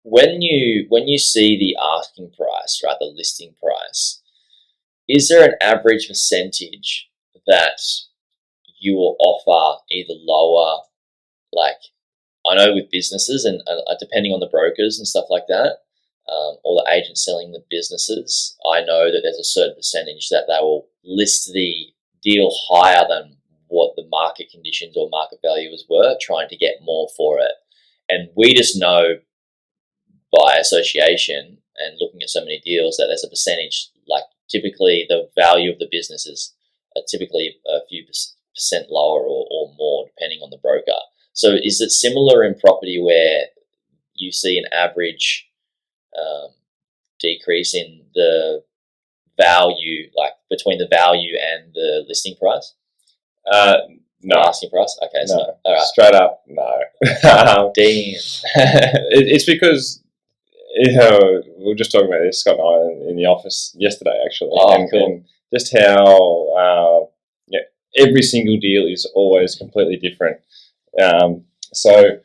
when you see the asking price, right, the listing price, is there an average percentage that you will offer either lower, like I know with businesses and depending on the brokers and stuff like that, or the agents selling the businesses, I know that there's a certain percentage that they will list the deal higher than what the market conditions or market values were, trying to get more for it. And we just know by association and looking at so many deals that there's a percentage, like typically the value of the businesses are typically a few percent lower or more depending on the broker. So is it similar in property where you see an average decrease in the value, like between the value and the listing price? No. Asking price? Okay, no. All right. Straight up, no. Damn. It's because, we were just talking about this, Scott and I, in the office yesterday, actually. Oh, cool. And just how every single deal is always completely different. So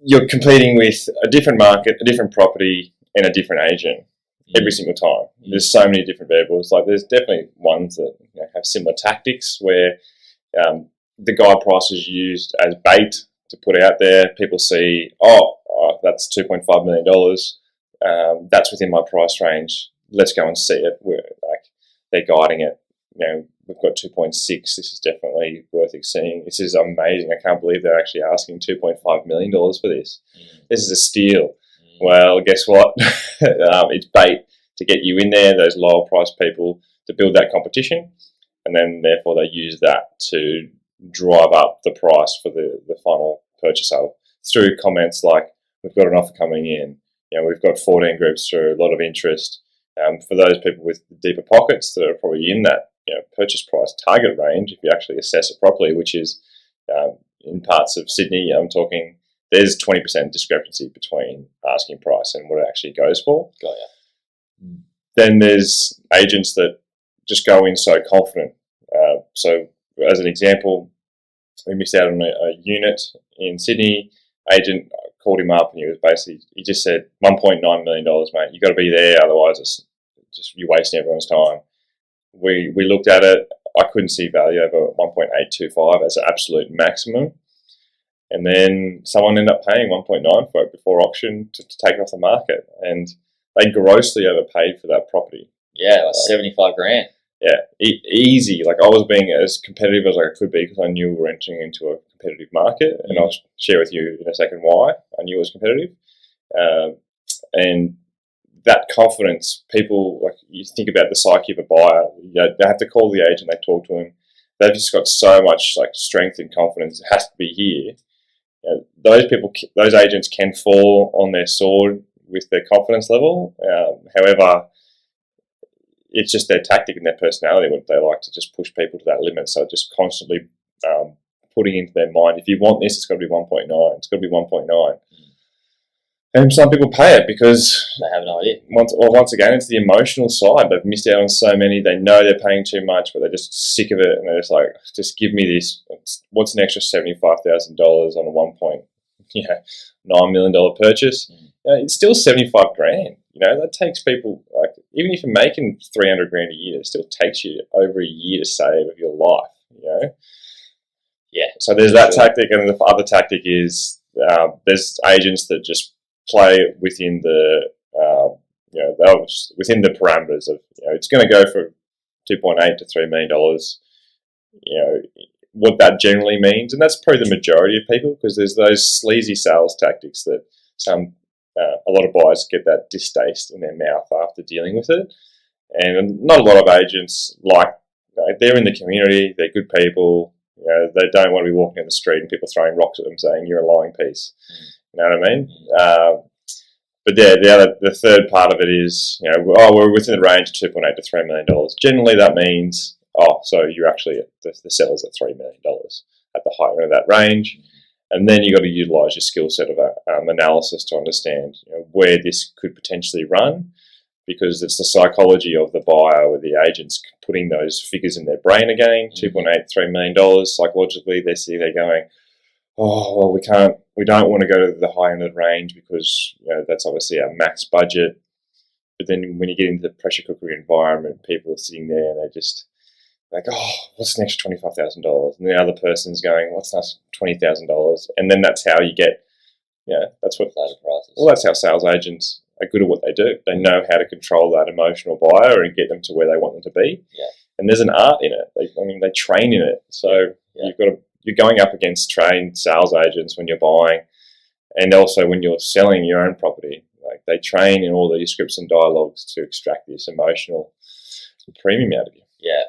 you're competing with a different market, a different property, and a different agent every single time. There's so many different variables. Like there's definitely ones that have similar tactics where the guide price is used as bait to put out there. People see, that's $2.5 million. That's within my price range. Let's go and see it. They're guiding it. We've got 2.6. This is definitely worth seeing. This is amazing. I can't believe they're actually asking $2.5 million for this. This is a steal. Well, guess what? It's bait to get you in there, those lower price people, to build that competition. And then therefore they use that to drive up the price for the final purchaser through comments like, we've got an offer coming in. We've got 14 groups through, a lot of interest. For those people with deeper pockets that are probably in that purchase price target range, if you actually assess it properly, which is in parts of Sydney, I'm talking, there's 20% discrepancy between asking price and what it actually goes for. Got ya. Then there's agents that just go in so confident. So as an example, we missed out on a unit in Sydney. Agent called him up and he just said, $1.9 million, mate. You got to be there, otherwise it's just you're wasting everyone's time. We looked at it. I couldn't see value over 1.825 as an absolute maximum. And then someone ended up paying 1.9 for it before auction to take it off the market. And they grossly overpaid for that property. Yeah, like 75 grand. Yeah, easy. Like I was being as competitive as I could be because I knew we were entering into a competitive market. And I'll share with you in a second why I knew it was competitive. And that confidence, people, like you think about the psyche of a buyer, they have to call the agent, they talk to him. They've just got so much like strength and confidence. It has to be here. Those agents can fall on their sword with their confidence level. However, it's just their tactic and their personality. What they like to just push people to that limit. So just constantly putting into their mind, if you want this, it's got to be 1.9. It's got to be 1.9. And some people pay it because they have no idea. Once again, it's the emotional side. They've missed out on so many. They know they're paying too much, but they're just sick of it, and they're just like, "Just give me this." What's an extra $75,000 on a $1.9 million purchase? It's still 75 grand. That takes people, like, even if you're making 300 grand a year, it still takes you over a year to save of your life. Yeah. So there's that tactic, and the other tactic is there's agents that just play within the within the parameters of it's going to go for 2.8 to $3 million. What that generally means, and that's probably the majority of people, because there's those sleazy sales tactics that a lot of buyers get that distaste in their mouth after dealing with it, and not a lot of agents they're in the community, they're good people. They don't want to be walking in the street and people throwing rocks at them saying you're a lying piece. You know what I mean? But yeah, the third part of it is, we're within the range of 2.8 to $3 million. Generally, that means, so you're actually the seller's at $3 million at the higher end of that range. And then you've got to utilise your skill set of analysis to understand where this could potentially run, because it's the psychology of the buyer or the agents putting those figures in their brain again. $2.8, $3 million. Psychologically, they're going, oh, well, we don't want to go to the high end of the range because that's obviously our max budget. But then when you get into the pressure cooker environment, people are sitting there and they're just like, oh, what's the next $25,000? And the other person's going, what's the next $20,000? And then that's how you get, that's what prices. Well, that's how sales agents are good at what they do. They know how to control that emotional buyer and get them to where they want them to be. Yeah. And there's an art in it. They train in it. So you're going up against trained sales agents when you're buying, and also when you're selling your own property. Like, they train in all these scripts and dialogues to extract this emotional premium out of you. Yeah.